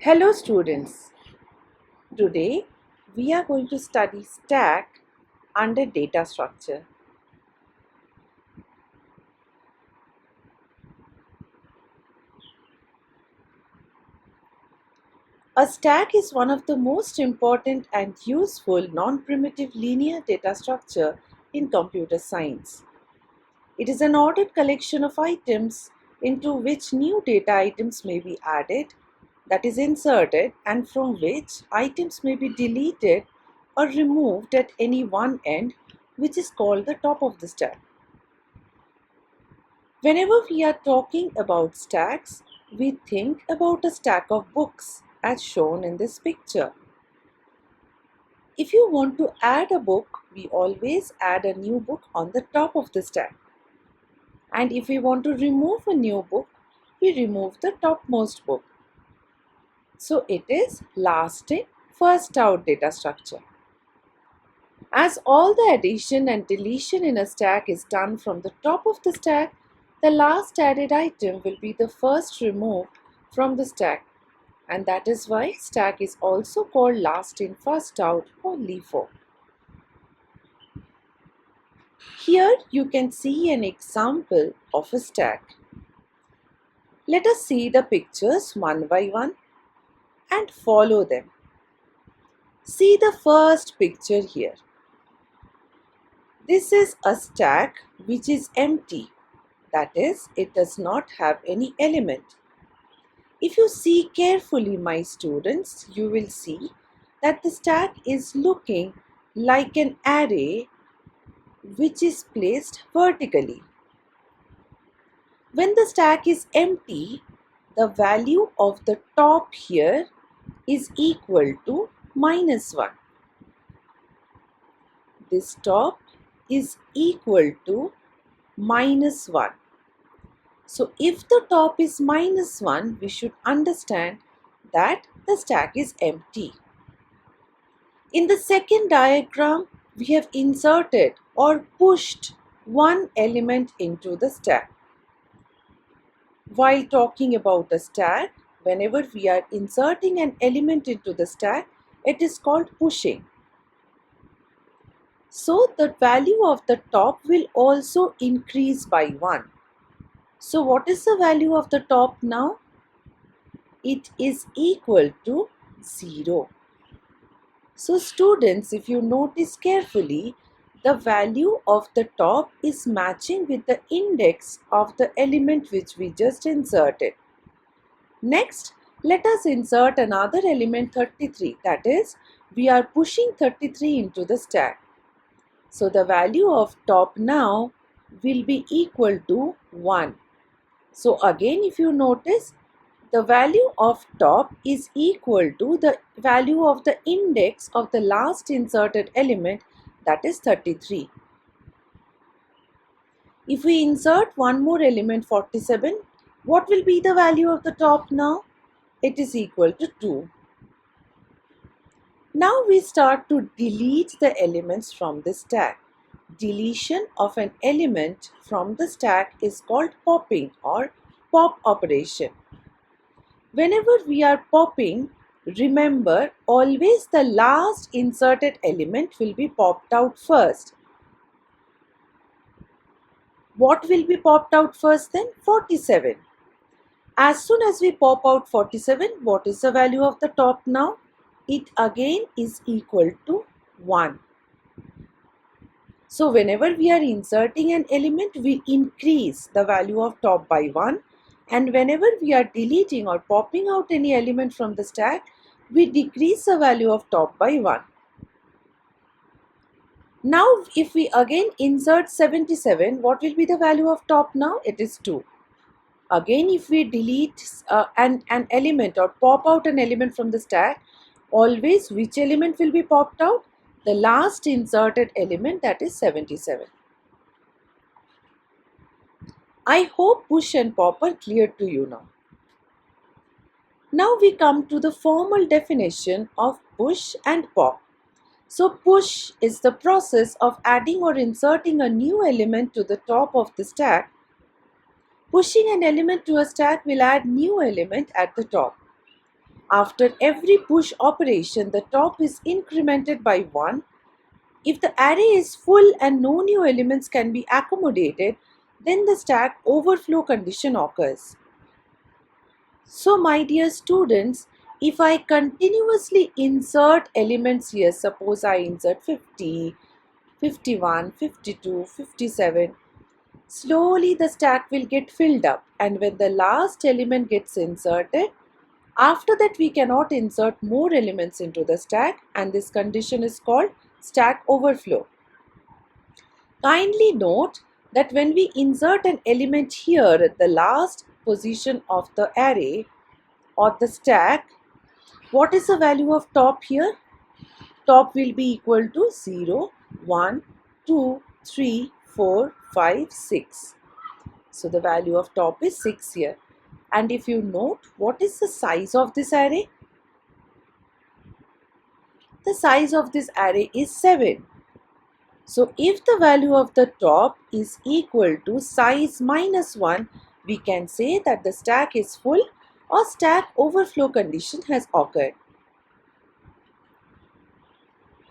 Hello students, today we are going to study stack under data structure. A stack is one of the most important and useful non-primitive linear data structure in computer science. It is an ordered collection of items into which new data items may be added, that is inserted, and from which items may be deleted or removed at any one end, which is called the top of the stack. Whenever we are talking about stacks, we think about a stack of books as shown in this picture. If you want to add a book, we always add a new book on the top of the stack. And if we want to remove a new book, we remove the topmost book. So it is last in, first out data structure. As all the addition and deletion in a stack is done from the top of the stack, the last added item will be the first removed from the stack, and that is why stack is also called last in first out or LIFO. Here you can see an example of a stack. Let us see the pictures one by one and follow them. See the first picture here. This is a stack which is empty. That is, it does not have any element. If you see carefully, my students, you will see that the stack is looking like an array which is placed vertically. When the stack is empty, the value of the top here is equal to -1. This top is equal to -1. So if the top is -1, we should understand that the stack is empty. In the second diagram, we have inserted or pushed one element into the stack. While talking about a stack, whenever we are inserting an element into the stack, it is called pushing. So the value of the top will also increase by 1. So what is the value of the top now? It is equal to 0. So students, if you notice carefully, the value of the top is matching with the index of the element which we just inserted. Next, let us insert another element 33. That is, we are pushing 33 into the stack. So the value of top now will be equal to 1. So again, if you notice, the value of top is equal to the value of the index of the last inserted element, that is 33. If we insert one more element 47, what will be the value of the top now? It is equal to 2. Now we start to delete the elements from the stack. Deletion of an element from the stack is called popping or pop operation. Whenever we are popping, remember always the last inserted element will be popped out first. What will be popped out first then? 47. As soon as we pop out 47, what is the value of the top now? It again is equal to 1. So whenever we are inserting an element, we increase the value of top by 1. And whenever we are deleting or popping out any element from the stack, we decrease the value of top by 1. Now if we again insert 77, what will be the value of top now? It is 2. Again, if we delete an element or pop out an element from the stack, always which element will be popped out? The last inserted element, that is 77. I hope push and pop are clear to you now. Now we come to the formal definition of push and pop. So push is the process of adding or inserting a new element to the top of the stack. Pushing an element to a stack will add new element at the top. After every push operation, the top is incremented by 1. If the array is full and no new elements can be accommodated, then the stack overflow condition occurs. So my dear students, if I continuously insert elements here, suppose I insert 50, 51, 52, 57, slowly the stack will get filled up, and when the last element gets inserted, after that we cannot insert more elements into the stack, and this condition is called stack overflow. Kindly note that when we insert an element here at the last position of the array or the stack, what is the value of top here? Top will be equal to 0, 1, 2, 3, 4, 5, 6. So the value of top is 6 here. And if you note, what is the size of this array? The size of this array is 7. So if the value of the top is equal to size minus 1, we can say that the stack is full or stack overflow condition has occurred.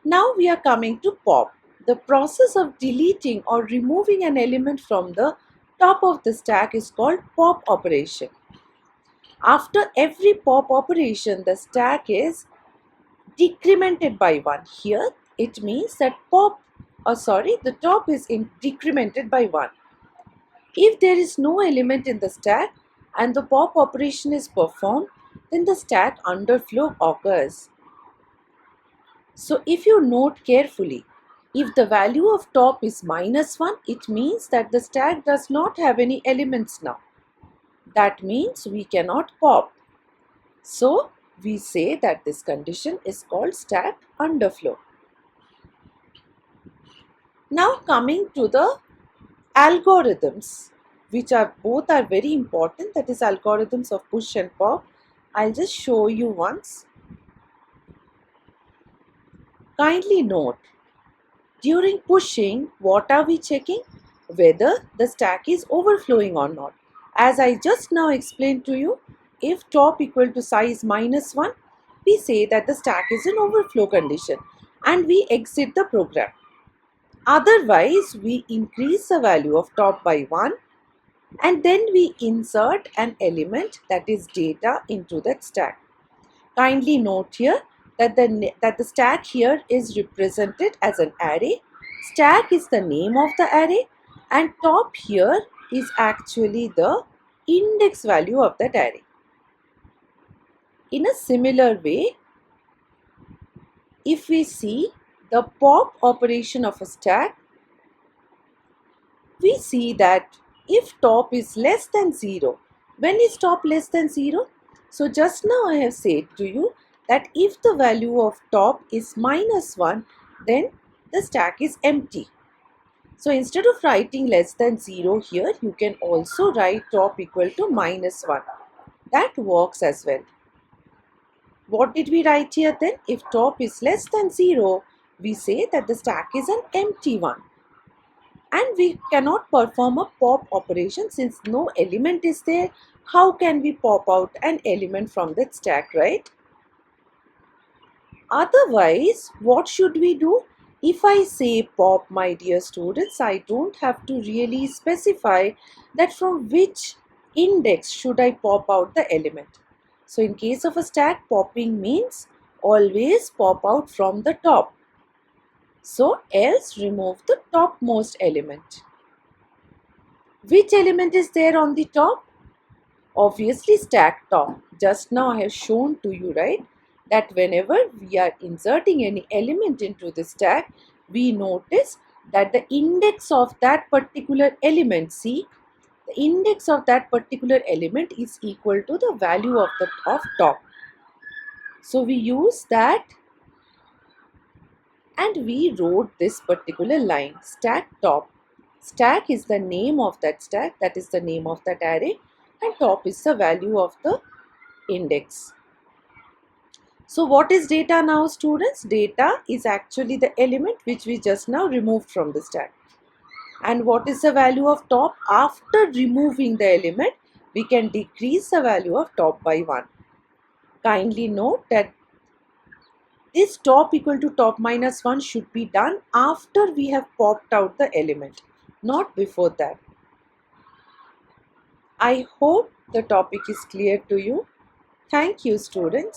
Now we are coming to pop. The process of deleting or removing an element from the top of the stack is called pop operation. After every pop operation, the stack is decremented by 1. Here it means that the top is decremented by 1. If there is no element in the stack and the pop operation is performed, then the stack underflow occurs. So if you note carefully, if the value of top is minus 1, it means that the stack does not have any elements now. That means we cannot pop. So we say that this condition is called stack underflow. Now coming to the algorithms, which are both very important, that is algorithms of push and pop. I'll just show you once. Kindly note, during pushing, what are we checking? Whether the stack is overflowing or not. As I just now explained to you, if top equal to size minus 1, we say that the stack is in overflow condition and we exit the program. Otherwise, we increase the value of top by 1 and then we insert an element, that is data, into that stack. Kindly note here that the stack here is represented as an array. Stack is the name of the array and top here is actually the index value of that array. In a similar way, if we see the pop operation of a stack, we see that if top is less than 0, when is top less than 0? So just now I have said to you that if the value of top is minus 1, then the stack is empty. So instead of writing less than 0 here, you can also write top equal to minus 1. That works as well. What did we write here then? If top is less than 0, we say that the stack is an empty one. And we cannot perform a pop operation since no element is there. How can we pop out an element from that stack, right? Otherwise, what should we do? If I say pop, my dear students, I don't have to really specify that from which index should I pop out the element. So in case of a stack, popping means always pop out from the top. So else remove the topmost element. Which element is there on the top? Obviously stack top. Just now I have shown to you, right, that whenever we are inserting any element into the stack, we notice that the index of that particular element, see, the index of that particular element is equal to the value of top. So we use that and we wrote this particular line, stack top. Stack is the name of that stack, that is the name of that array, and top is the value of the index. So what is data now, students? Data is actually the element which we just now removed from the stack. And what is the value of top? After removing the element, we can decrease the value of top by 1. Kindly note that this top equal to top minus 1 should be done after we have popped out the element, not before that. I hope the topic is clear to you. Thank you, students.